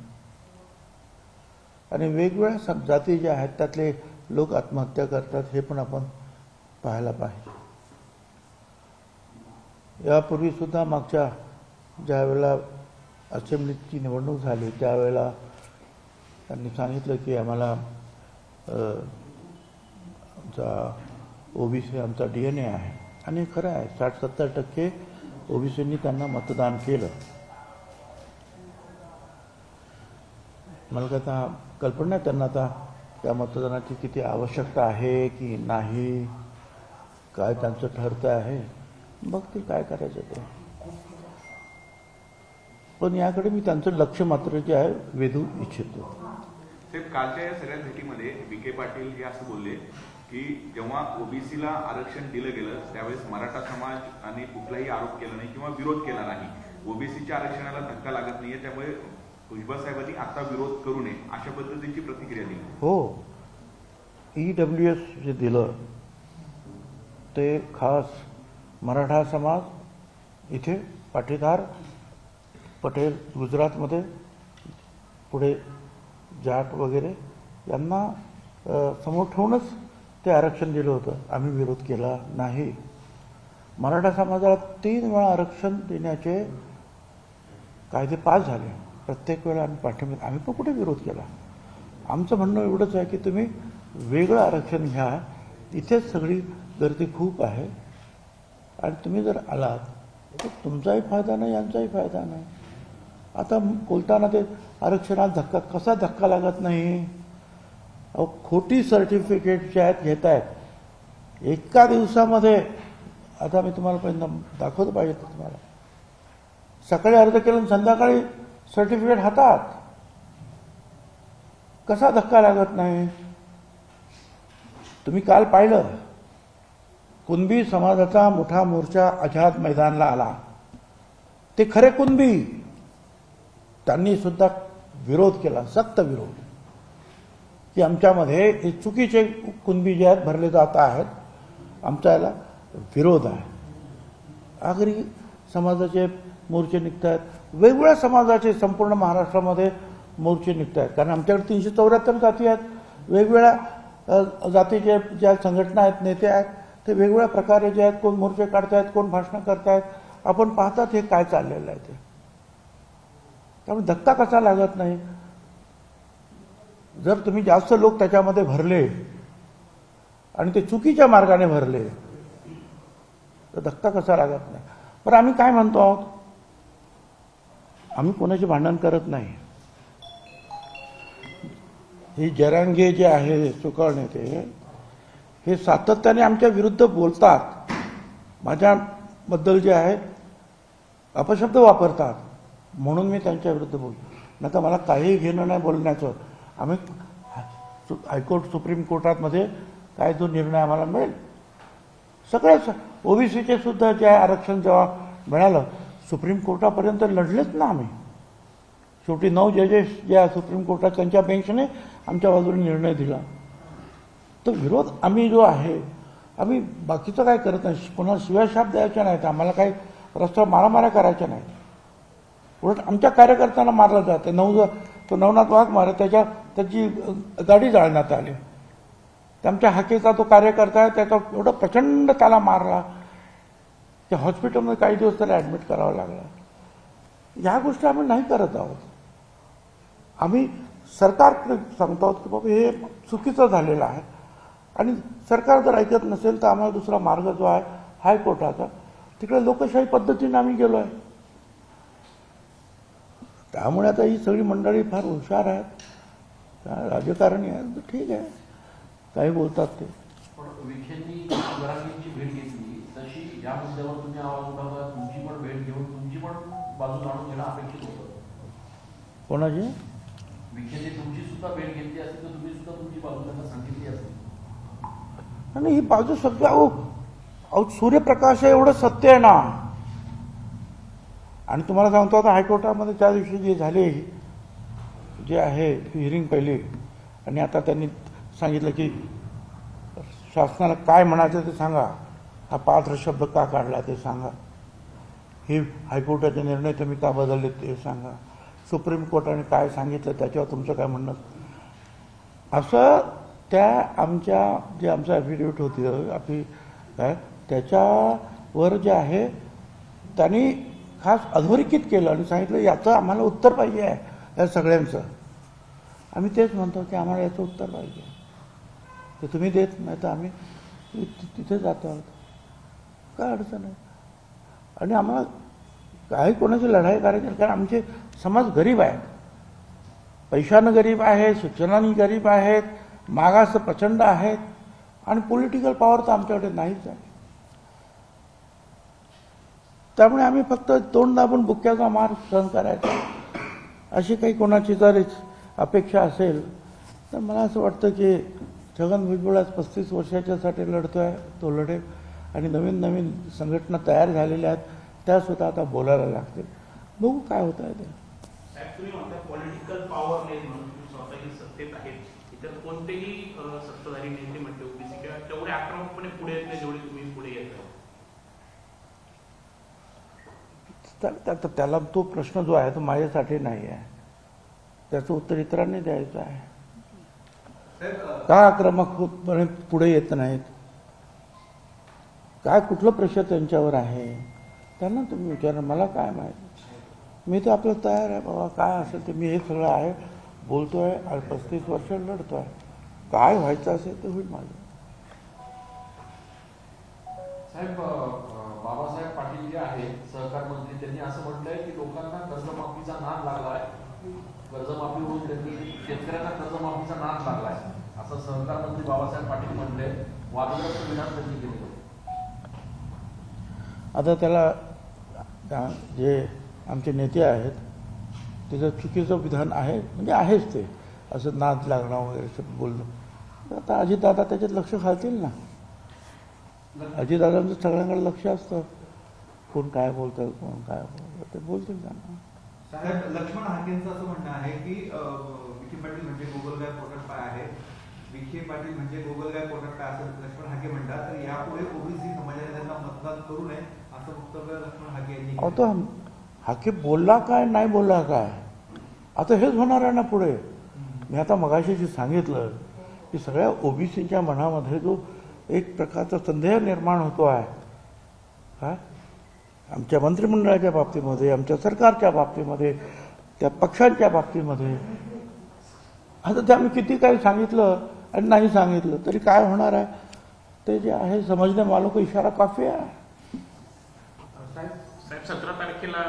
आणि वेगवेगळ्या जाती ज्या आहेत त्यातले लोक आत्महत्या करतात, हे पण आपण पाहायला पाहिजे. यापूर्वी सुद्धा मागच्या ज्या वेळेला असेंब्लीची निवडणूक झाली त्यावेळेला त्यांनी सांगितलं की आम्हाला आमचा ओबीसी आमचा DNA आहे. आणि खरं आहे, 60-70% ओबीसींनी त्यांना मतदान केलं. मला काय आता कल्पना नाही त्यांना आता त्या मतदानाची किती आवश्यकता आहे की नाही, काय त्यांचं ठरतं आहे, मग ते काय करायचं ते. पण याकडे मी त्यांचं लक्ष मात्र जे आहे वेधू इच्छितो. कालच्या या सगळ्या भेटीमध्ये विखे पाटील हे असं बोलले की जेव्हा ओबीसीला आरक्षण दिलं गेलं त्यावेळेस मराठा समाज आणि कुठलाही आरोप केला नाही किंवा विरोध केला नाही. ओबीसीच्या आरक्षणाला धक्का लागत नाहीये, त्यामुळे भुजबळ साहेबांनी आता विरोध करू नये अशा पद्धतीची प्रतिक्रिया दिली. हो, EWS जे दिलं ते खास मराठा समाज इथे पाटीदार पटेल गुजरातमध्ये, पुढे जाट वगैरे यांना समोर ठेवूनच ते आरक्षण दिलं होतं. आम्ही विरोध केला नाही. मराठा समाजाला 3 वेळा आरक्षण देण्याचे कायदे पास झाले. प्रत्येक वेळा आम्ही पाठिंबा, आम्ही पण कुठे विरोध केला. आमचं म्हणणं एवढंच आहे की तुम्ही वेगळं आरक्षण घ्या, इथेच सगळी गर्दी खूप आहे. आणि तुम्ही जर आलात तर तुमचाही फायदा नाही, आमचाही फायदा नाही. आता बोलताना ते आरक्षणात कसा धक्का लागत नाही. अहो, खोटी सर्टिफिकेट जे आहेत घेत आहेत एका दिवसामध्ये. आता मी तुम्हाला पहिल्यांदा दाखवतो पाहिजे तुम्हाला. सकाळी अर्ज केलं, संध्याकाळी सर्टिफिकेट हातात. कसा धक्का लागत नाही. तुम्ही काल पाहिलं, कुणबी समाजाचा मोठा मोर्चा आझाद मैदानला आला. ते खरे कुणबी, त्यांनी सुद्धा विरोध केला, सक्त विरोध, की आमच्यामध्ये हे चुकीचे कुणबी जे आहेत भरले जात आहेत, आमचा याला विरोध आहे. आगरी समाजाचे मोर्चे निघत आहेत, वेगवेगळ्या समाजाचे संपूर्ण महाराष्ट्रामध्ये मोर्चे निघत आहेत. कारण आमच्याकडे 374 जाती आहेत, वेगवेगळ्या जातीचे ज्या संघटना आहेत, नेते आहेत, ते वेगवेगळ्या प्रकारे जे आहेत, कोण मोर्चे काढतायत, कोण भाषणं करतायत, आपण पाहतात हे काय चाललेलं आहे ते. त्यामुळे धक्का कसा लागत नाही. जर तुम्ही जास्त लोक त्याच्यामध्ये भरले आणि ते चुकीच्या मार्गाने भरले तर धक्का कसा लागत नाही. पण आम्ही काय म्हणतो आहोत, आम्ही कोणाचे भांडण करत नाही. हे जरांगे जे आहे चुकळ नेते, हे सातत्याने आमच्या विरुद्ध बोलतात, माझ्याबद्दल जे आहे अपशब्द वापरतात, म्हणून मी त्यांच्या विरुद्ध बोलतो. नाही तर मला काही घेणं नाही बोलण्याचं. आम्ही हायकोर्ट, सुप्रीम कोर्टामध्ये काय जो निर्णय आम्हाला मिळेल, सगळ्याच ओबीसीचे सुद्धा जे आरक्षण जेव्हा मिळालं, सुप्रीम कोर्टापर्यंत लढलेच ना आम्ही. शेवटी 9 जजेस ज्या सुप्रीम कोर्टात त्यांच्या बेंचने आमच्या बाजूने निर्णय दिला. तो विरोध आम्ही जो आहे, आम्ही बाकीचं काय करत नाही. कोणाला शिव्याशाप द्यायच्या नाहीत, आम्हाला काही रस्त्यावर मारामाऱ्या करायच्या नाहीत. उलट आमच्या कार्यकर्त्यांना मारलं जातं. नवनाथ वाघ मारत त्याची गाडी जाळण्यात आली. आमच्या हाकेचा तो कार्यकर्ता आहे, त्याचा एवढं प्रचंड त्याला मारला, त्या हॉस्पिटलमध्ये काही दिवस त्याला ॲडमिट करावं लागलं. ह्या गोष्टी आम्ही नाही करत आहोत. आम्ही सरकारकडे सांगतो आहोत की बाबा हे चुकीचं झालेलं आहे आणि सरकार जर ऐकत नसेल तर आम्हाला दुसरा मार्ग जो आहे हायकोर्टाचा, तिकडे लोकशाही पद्धतीने आम्ही गेलो आहे. त्यामुळे आता ही सगळी मंडळी फार हुशार आहेत, राजकारणी आहेत. ठीक आहे, काही बोलतात ते. विखेंनी आमदारांची भेट घेतली तशी या मुद्द्यावर तुम्ही आवाज उठवता, तुमची पण भेट घेऊन तुमची पण बाजू जाणून घेणं अपेक्षित होतं. कोणाची? विखेंनी तुमची सुद्धा भेट घेतली असती तर तुम्ही सुद्धा तुमची बाजू त्यांना सांगितली असती. आणि ही बाजू सगळं सूर्यप्रकाश एवढं सत्य आहे ना. आणि तुम्हाला सांगतो आता हायकोर्टामध्ये त्या दिवशी जे झाले जे आहे हिअरिंग पहिली, आणि आता त्यांनी सांगितलं की शासनाला काय म्हणायचं ते सांगा, हा पात्र शब्द का काढला ते सांगा, हे हायकोर्टाचे निर्णय तुम्ही का बदलले ते सांगा, सुप्रीम कोर्टाने काय सांगितलं त्याच्यावर तुमचं काय म्हणणं, असं त्या आमच्या जे आमचं ॲफिडेविट होती आपली काय त्याच्यावर जे आहे त्यांनी खास अधोरेखित केलं आणि सांगितलं याचं आम्हाला उत्तर पाहिजे आहे या सगळ्यांचं. आम्ही तेच म्हणतो की आम्हाला याचं उत्तर पाहिजे, ते तुम्ही देत नाही तर आम्ही तिथे जातो आहोत, काय अडचण आहे. आणि आम्हाला काही कोणाची लढाई करायची नाही, कारण आमचे समाज गरीब आहेत, पैशानं गरीब आहे, शिक्षणाने गरीब आहेत, मागास प्रचंड आहेत आणि पॉलिटिकल पॉवर तर आमच्याकडे नाहीच आहे. त्यामुळे आम्ही फक्त तोंड दाबून बुक्क्याचा मार सहन करायचा, अशी काही कोणाची जर अपेक्षा असेल तर मला असं वाटतं की छगन भुजबळ आज 35 वर्षाच्यासाठी लढतोय, तो लढेल. आणि नवीन नवीन संघटना तयार झालेल्या आहेत, त्यासुद्धा आता बोलायला लागतील. बघू काय होत आहे ते. तुम्ही म्हणता पॉलिटिकल पॉवर नाही म्हणून तुम्ही स्वतःही सत्तेत आहेत, इतर कोणतेही सत्ताधारी नेते म्हणते ओबीसी किंवा तेवढे आक्रमकपणे पुढे येत नाही जेवढे तुम्ही पुढे येत. त्याला तो प्रश्न जो आहे तो माझ्यासाठी नाही आहे, त्याचं उत्तर इतरांनी द्यायचं आहे. का आक्रमकपणे पुढे येत नाहीत, काय कुठलं प्रेशर त्यांच्यावर आहे त्यांना तुम्ही विचारा, मला काय माहिती. मी तर आपलं तयार आहे बाबा, काय असेल ते मी हे सगळं आहे बोलतोय, 35 वर्ष लढतोय, काय व्हायचं असेल ते होईल माझं. साहेब, बाबासाहेब पाटील जे आहेत सहकार मंत्री, त्यांनी असं म्हटलंय की लोकांना कर्जमाफीचा नाद लागलाय, कर्जमाफी होऊन त्यांनी शेतकऱ्यांना कर्जमाफीचा नाद लागलाय असं सहकार मंत्री बाबासाहेब पाटील म्हणले. वादग्रस्त विधान त्यांनी केले. आता त्याला जे आमचे नेते आहेत त्याचं चुकीचं विधान आहे, म्हणजे आहेच ते, असं नाद लागणं वगैरे बोलणं. आता अजितदादा त्याच्यात लक्ष घालतील ना, अजितदादांचं सगळ्यांकडे लक्ष असतं, कोण काय बोलतं कोण काय बोलतं ते बोलतील त्यांना. साहेब, लक्ष्मण हाकेंचं असं म्हणणं आहे की विखे पाटील म्हणजे गोगलगाय पोटपाय आहे, विखे पाटील म्हणजे गोगलगाय पोटपाय असं लक्ष्मण हाके म्हणतात, तर यापुढे ओबीसी समाजाने त्यांना मतदान करू नये असं वक्तव्य लक्ष्मण हाके यांनी केलं. आता हाके बोलला काय नाही बोलला काय, आता हेच होणार आहे ना पुढे. मी आता मगाशी जे सांगितलं की सगळ्या ओबीसीच्या मनामध्ये जो एक प्रकारचा संदेह निर्माण होतो आहे, काय आमच्या मंत्रिमंडळाच्या बाबतीमध्ये, आमच्या सरकारच्या बाबतीमध्ये, त्या पक्षांच्या बाबतीमध्ये, आता ते आम्ही किती काही सांगितलं आणि नाही सांगितलं तरी काय होणार आहे, ते जे आहे समजणे वालों को इशारा काफी आहे. साहेब, 17 तारखेला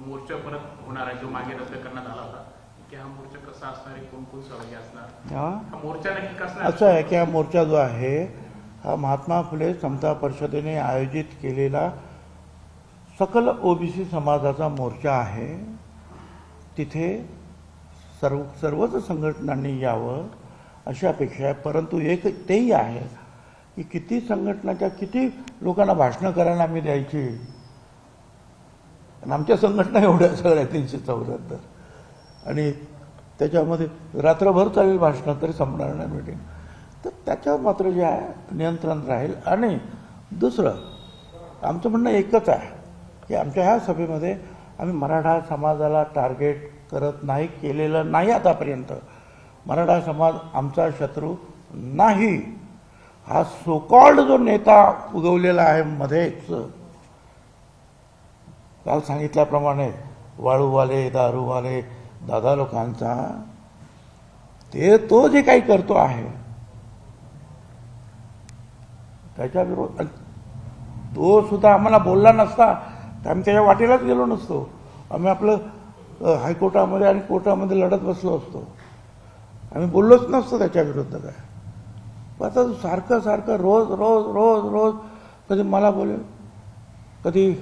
मोर्चा परत होणार आहे, जो मागे रद्द करण्यात आला होता, की हा मोर्चा कसा असणार आहे, कोण कोण सहभागी असणार, हा मोर्चा नक्की कसं असं आहे की हा मोर्चा जो आहे हा महात्मा फुले समता परिषदेने आयोजित केलेला सकल ओबीसी समाजाचा मोर्चा आहे. तिथे सर्वच संघटनांनी यावं अशी अपेक्षा आहे. परंतु एक तेही आहे की किती संघटनाच्या किती लोकांना भाषणं करायला आम्ही द्यायची, आणि आमच्या संघटना एवढ्या सगळ्या 374 आणि त्याच्यामध्ये रात्रभर चालेल भाषणात तरी संपणार नाही मीटिंग. तर त्याच्यावर मात्र जे आहे नियंत्रण राहील. आणि दुसरं आमचं म्हणणं एकच आहे की आमच्या ह्या सभेमध्ये आम्ही मराठा समाजाला टार्गेट करत नाही, केलेलं नाही आतापर्यंत. मराठा समाज आमचा शत्रू नाही. हा सोकॉल्ड जो नेता उगवलेला आहे मध्येच, काल सांगितल्याप्रमाणे वाळूवाले दारूवाले दादा लोकांचा, तो जे काही करतो आहे त्याच्या विरोध, तो सुद्धा आम्हाला बोलला नसता तर आम्ही त्याच्या वाटेलाच गेलो नसतो. आम्ही आपलं हायकोर्टामध्ये आणि कोर्टामध्ये लढत बसलो असतो. आम्ही बोललोच नसतो त्याच्या विरुद्ध काय. पण आता सारखं सारखं रोज रोज रोज रोज कधी मला बोलेल, कधी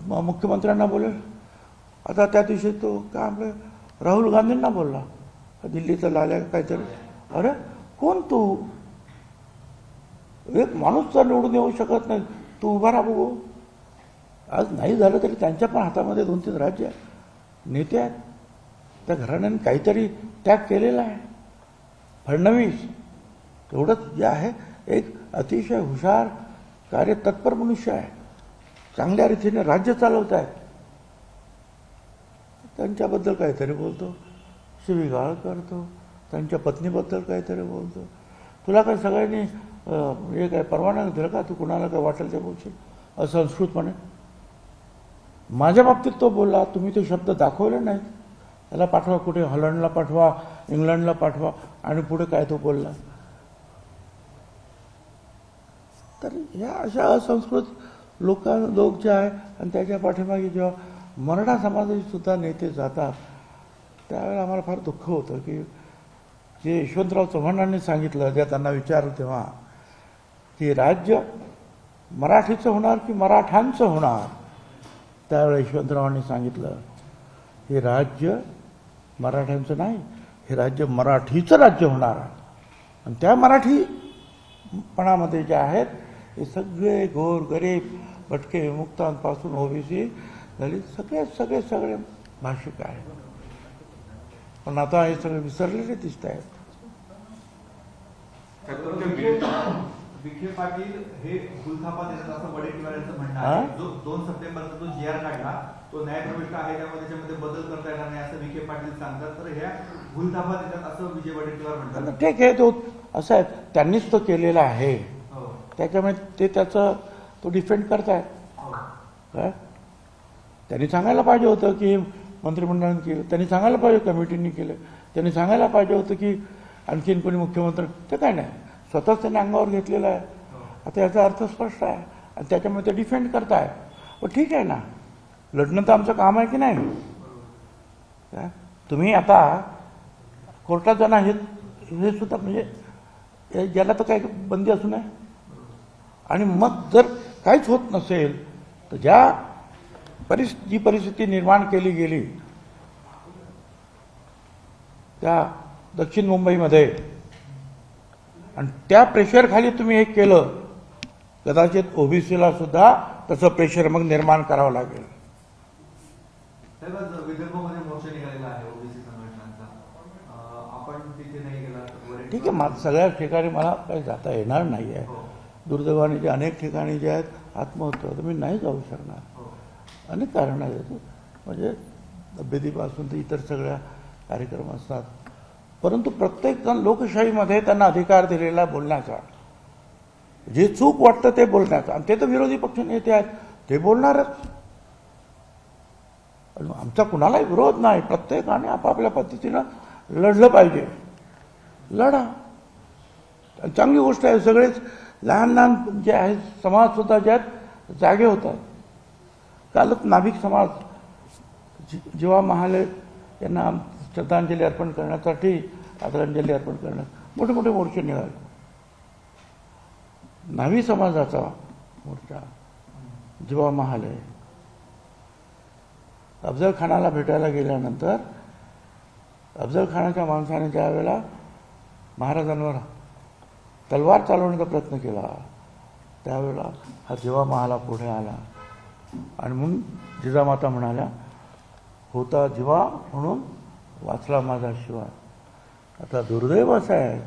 मुख्यमंत्र्यांना बोलेल. आता त्या दिवशी तो काय आपलं राहुल गांधींना बोलला, दिल्लीचा लाल्या काहीतरी. अरे कोण तू? एक माणूस तर निवडून येऊ शकत नाही, तू उभा राहा बघू. आज नाही झालं तरी त्यांच्या पण हातामध्ये 2-3 राज्य नेते आहेत. त्या घराण्याने काहीतरी त्याग केलेला आहे. फडणवीस एवढंच जे आहे एक अतिशय हुशार कार्यतत्पर मनुष्य आहे, चांगल्या रीतीने राज्य चालवत आहेत. त्यांच्याबद्दल काहीतरी बोलतो, शिवीगाळ करतो, त्यांच्या पत्नीबद्दल काहीतरी बोलतो. तुला काय सगळ्यांनी हे काय परवाना दिलं का? तू कुणाला काय वाटेल ते बोलशील असंस्कृतपणे. माझ्या बाबतीत तो बोलला, तुम्ही ते शब्द दाखवले नाहीत. त्याला पाठवा कुठे, हॉलंडला पाठवा, इंग्लंडला पाठवा, आणि पुढे काय तो बोलला. तर ह्या अशा असंस्कृत लोक जे आहे आणि त्याच्या पाठीमागे जेव्हा मराठा समाजाचे सुद्धा नेते जातात त्यावेळेला आम्हाला फार दुःख होतं की जे यशवंतराव चव्हाणांनी सांगितलं, जेव्हा त्यांना विचारलं तेव्हा की राज्य मराठीचं होणार की मराठ्यांचं होणार, त्यावेळेला यशवंतरावांनी सांगितलं हे राज्य मराठ्यांचं नाही, हे राज्य मराठीचं राज्य होणार. आणि त्या मराठीपणामध्ये जे आहेत हे सगळे गोर गरीब भटके विमुक्तांपासून ओबीसी दलित सगळे भाषिक आहेत. पण आता हे सगळे विसरलेले दिसत आहेत. विखे पाटील हे भूलथापा देतात असं वडेट्टीवार यांचं म्हणणं आहे. जो 2 सप्टेंबरचा जो जी आर काढला तो न्यायप्रविष्ट आहे, त्यामुळे त्याच्यामध्ये बदल करता येणार नाही असं विखे पाटील सांगतात. तर ह्या भूलथापा देतात असं विजय वडेट्टीवार म्हणतात. ठीक आहे, तो असं आहे, त्यांनीच तो केलेला आहे, त्याच्यामुळे ते त्याचं तो डिफेंड करतायत. काय त्यांनी सांगायला पाहिजे होतं की मंत्रिमंडळाने केलं, त्यांनी सांगायला पाहिजे कमिटीने केलं, त्यांनी सांगायला पाहिजे होतं की आणखीन कोणी मुख्यमंत्री. ते काय नाही, स्वतःच त्यांनी अंगावर घेतलेलं आहे. आता याचा अर्थ स्पष्ट आहे आणि त्याच्यामुळे ते डिफेंड करताय. पण ठीक आहे ना, लढणं तर आमचं काम आहे की नाही. तुम्ही आता कोर्टात जाणार हे सुद्धा म्हणजे ज्याला तर काही बंदी असू नये. आणि मग जर काहीच होत नसेल तर जी परिस्थिती निर्माण केली गेली त्या दक्षिण मुंबईमध्ये आणि त्या प्रेशरखाली तुम्ही हे केलं, कदाचित ओबीसीला सुद्धा तसं प्रेशर मग निर्माण करावं लागेल. विदर्भामध्ये मोर्चा निघालेला आहे ओबीसी संघटनांचा, आपण तिथे नाही गेला. ठीक आहे, सगळ्या ठिकाणी मला काही जाता येणार नाही आहे. दुर्दैवाने जे अनेक ठिकाणी जे आहेत आत्महत्या होतं, मी नाही जाऊ शकणार. अनेक कारणं आहेत, म्हणजे तब्येतीपासून तर इतर सगळ्या कार्यक्रम असतात. परंतु प्रत्येक जण लोकशाहीमध्ये त्यांना अधिकार दिलेला बोलण्याचा, जे चूक वाटतं ते बोलण्याचा. आणि ते तर विरोधी पक्ष नेते आहेत, ते बोलणारच. आमचा कुणालाही विरोध नाही, प्रत्येकाने आपापल्या पद्धतीनं लढलं पाहिजे. लढा, चांगली गोष्ट आहे. सगळेच लहान लहान जे आहेत समाज सुद्धा ज्यात जागे होतात. कालच नाभिक समाज जेव्हा महाले यांना श्रद्धांजली अर्पण करण्यासाठी, आदरांजली अर्पण करण्यात मोठे मोठे मोर्चे निघाले. नाभी समाजाचा मोर्चा जेव्हा महाले अफजल खानाला भेटायला गेल्यानंतर अफजल खानाच्या माणसाने ज्या वेळेला महाराजांवर तलवार चालवण्याचा प्रयत्न केला त्यावेळेला हा जेव्हा महाला पुढे आला आणि म्हणून जिजामाता म्हणाल्या, होता जीवा म्हणून वाचला माझा शिवा. आता दुर्दैव असं आहे,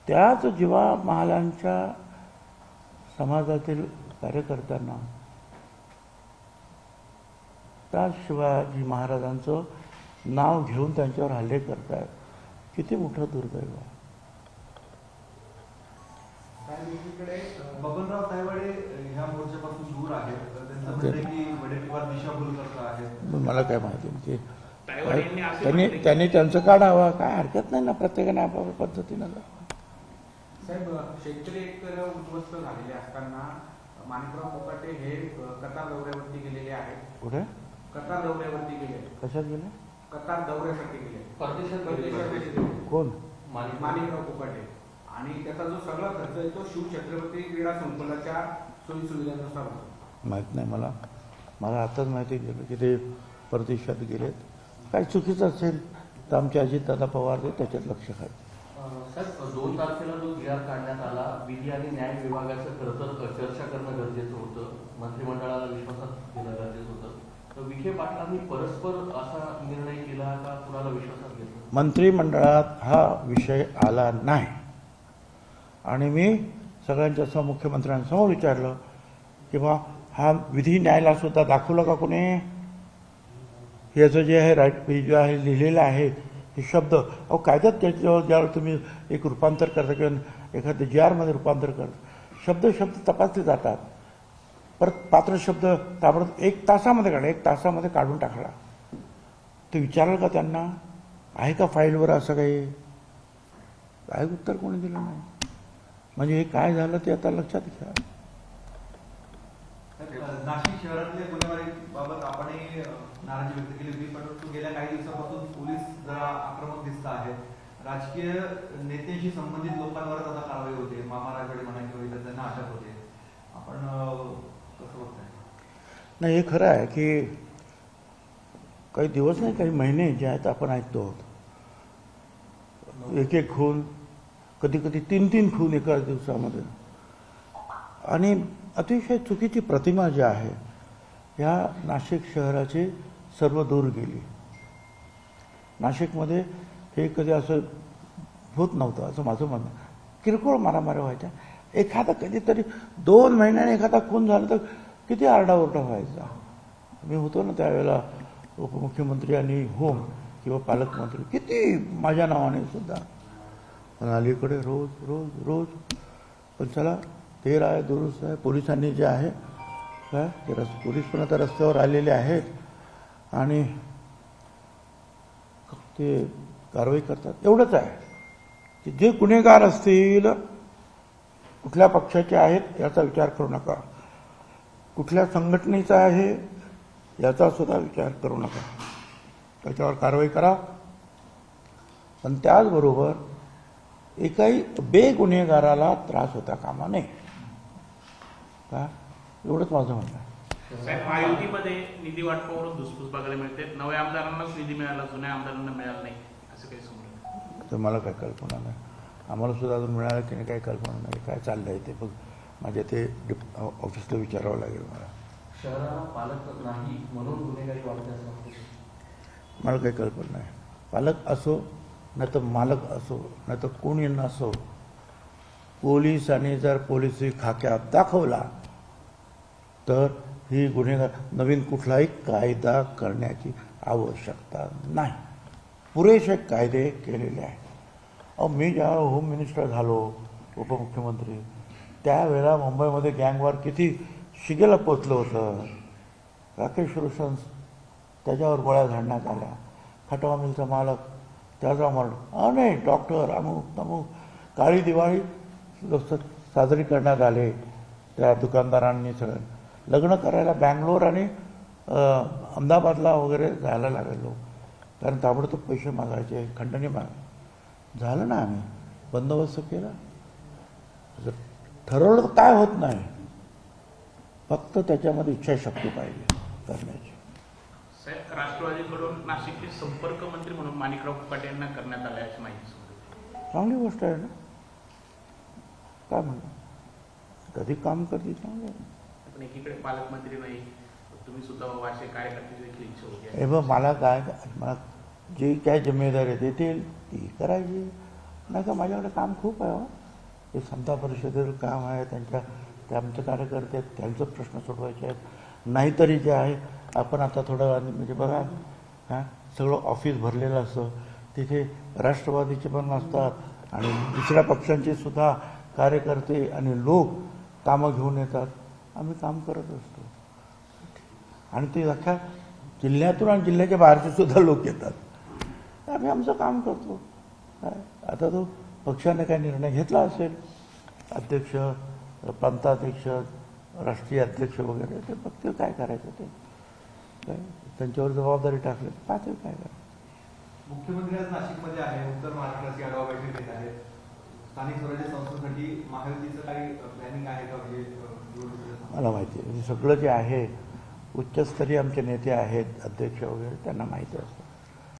त्याच जीवा महालांच्या समाजातील कार्यकर्त्यांना त्या शिवाजी महाराजांचं नाव घेऊन त्यांच्यावर हल्ले करतायत. किती मोठं दुर्दैव आहे. एकीकडे बबनराव तायवाडे ह्या मोर्चापासून दूर आहेत, त्यांचं म्हणणं आहे की वडेट्टीवार दिशाभूल करत आहेत. मला काय माहिती, त्यांनी त्यांचं काढावं, काय हरकत नाही ना, प्रत्येकाने आपापल्या पद्धतीनं. साहेब, शेतकरी एकतर उद्ध्वस्त झालेले असताना माणिकराव कोकाटे हे कतार दौऱ्यावरती गेलेले आहेत. कुठे? कतार दौऱ्यावरती गेले. कशात गेले? कतार दौऱ्यासाठी गेले. परदेशात. कोण? माणिकराव कोकाटे. आणि त्याचा जो सगळा खर्च आहे तो शिवछत्रपती क्रीडा संकुलाच्या सोयी सुविधांनुसार होतो. माहीत नाही मला आताच माहिती गेलं की ते परदेशात गेलेत. काही चुकीचं असेल तर आमचे अजितदादा पवार ते त्याच्यात लक्ष घालतात. साहेब, 2 तारखेला जो GR काढण्यात आला, विधी आणि न्याय विभागाचं खरं तर चर्चा करणं गरजेचं होतं, मंत्रिमंडळाला विश्वासात घेणं गरजेचं होतं. तर विखे पाटलांनी परस्पर असा निर्णय केला का कुणाला विश्वासात घेतलं? मंत्रिमंडळात हा विषय आला नाही आणि मी सगळ्यांच्या समोर मुख्यमंत्र्यांसमोर विचारलं की बा हा विधी न्यायाला सुद्धा दाखवलं का कोणी? याचं जे आहे जे आहे लिहिलेलं आहे हे शब्द, अहो कायद्यात ज्यावेळेस तुम्ही एक रूपांतर करता किंवा एखाद्या GR मध्ये रूपांतर करता, शब्द तपासले जातात. परत पात्र शब्द ताबडतोब 1 तासामध्ये काढा, 1 तासामध्ये काढून टाकला. ते विचारलं का त्यांना, आहे का फाईलवर असं काही? काय उत्तर कोणी दिलं नाही. म्हणजे हे काय झालं ते आता लक्षात घ्या. नाशिक शहरातल्या गुन्हेगारीबाबत आपणही नाराजी व्यक्त केली होती, परंतु गेल्या काही दिवसापासून पोलीस जरा आक्रमक दिसत आहेत. राजकीय नेत्यांशी संबंधित लोकांवरच आता कारवाई होते, मामा राजवाडे म्हणा किंवा इतर त्यांना अटक होते. आपण कसं बघताय? नाही, हे खरं आहे की काही दिवस नाही, काही महिने जे आहेत आपण ऐकतो आहोत, एक खून, कधी 3 खून एका दिवसामध्ये. आणि अतिशय चुकीची प्रतिमा जी आहे ह्या नाशिक शहराची सर्व दूर गेली. नाशिकमध्ये हे कधी असं होत नव्हतं असं माझं म्हणणं. किरकोळ मारामारी व्हायच्या, एखादा कधीतरी 2 महिन्याने एखादा खून झाला तर किती आरडाओरडा व्हायचा. मी होतो ना त्यावेळेला उपमुख्यमंत्री आणि होम किंवा पालकमंत्री, किती माझ्या नावाने सुद्धा. पण अलीकडे रोज पण चला ते आहे दुरुस्त आहे. पोलिसांनी जे आहे काय पोलीस पण आता रस्त्यावर आलेले आहेत आणि ते कारवाई करतात. एवढंच आहे की जे गुन्हेगार असतील, कुठल्या पक्षाचे आहेत याचा विचार करू नका, कुठल्या संघटनेचा आहे याचा सुद्धा विचार करू नका, त्याच्यावर कारवाई करा. पण त्याचबरोबर एकाही बेगुन्हेगाराला त्रास होता कामा नये. का एवढंच माझं म्हणणं आहे. साहेब, महायुतीमध्ये निधी वाटपावरून धुसफूस बघायला मिळते. नव्या आमदारांनाच निधी मिळाला, जुन्या आमदारांना मिळाला नाही, असं काही समोर? तर मला काय कल्पना नाही, आम्हाला सुद्धा अजून मिळालं की नाही काही कल्पना नाही. काय चाललंय ते बघ, माझ्या ते ऑफिसला विचारावं लागेल मला. शहराला पालक नाही म्हणून गुन्हेगारी वाढते असं मला काही कल्पना नाही. पालक असो नाही तर मालक असो नाही तर कोणी नसो, पोलिसांनी जर पोलिसी खाक्यात दाखवला तर ही गुन्हेगार नवीन कुठलाही कायदा करण्याची आवश्यकता नाही. पुरेसे कायदे केलेले आहेत. अहो मी जेव्हा होम मिनिस्टर झालो, उपमुख्यमंत्री, त्यावेळेला मुंबईमध्ये गँगवॉर किती शिगेला पोचलं होतं. राकेश रोशन त्याच्यावर गोळ्या झाडण्यात आल्या, खटवा मिलचा मालक त्याचा मरण, नाही डॉक्टर अमुक तमुक, काळी दिवाळी साजरी करण्यात आले. त्या दुकानदारांनी सगळं लग्न करायला बँगलोर आणि अहमदाबादला वगैरे जायला लागलो, कारण ताबडतोब पैसे मागायचे, खंडणी झालं ना. आम्ही बंदोबस्त केला. ठरवलं तर काय होत नाही, फक्त त्याच्यामध्ये इच्छाशक्ती पाहिजे करण्याची. साहेब, राष्ट्रवादीकडून नाशिकचे संपर्क मंत्री म्हणून माणिकराव कोकाटे यांना करण्यात आले अशी माहिती. चांगली गोष्ट आहे ना, काय म्हणतो, कधी काम करते चांगलं. पण एकीकडे पालकमंत्री नाही, तुम्ही सुद्धा वाशे कार्यकर्त्याची देखील इच्छा होती. हे बघ, मला जी काय जिम्मेदारी देतील ती करायची, नाही का माझ्याकडे काम खूप आहे. हे समता परिषदेचं काम आहे, ते आमचे कार्यकर्ते आहेत, त्यांचं प्रश्न सोडवायचे आहेत. नाहीतरी जे आहे आपण आता थोडं म्हणजे बघा सगळं ऑफिस भरलेलं असतं, तिथे राष्ट्रवादीचे पण असतात आणि दुसऱ्या पक्षांचे सुद्धा कार्यकर्ते आणि लोक कामं घेऊन येतात. आम्ही काम करत असतो आणि ते अख्ख्या जिल्ह्यातून आणि जिल्ह्याच्या बाहेरचे सुद्धा लोक येतात. आम्ही आमचं काम करतो. आता तो पक्षाने काय निर्णय घेतला असेल, अध्यक्ष, प्रांताध्यक्ष, राष्ट्रीय अध्यक्ष वगैरे, ते बघतील काय करायचं ते. काय त्यांच्यावर जबाबदारी टाकली पाहतील काय करायचं. मुख्यमंत्री आज नाशिकमध्ये आहे, उत्तर महाराष्ट्राची आढावा बैठक घेत आहेत. स्थानिक स्वराज्य संस्थांसाठी महायुतीचं काही प्लॅनिंग आहे का? म्हणजे मला माहिती आहे, सगळं जे आहे उच्चस्तरीय आमचे नेते आहेत, अध्यक्ष वगैरे, त्यांना माहिती असतं.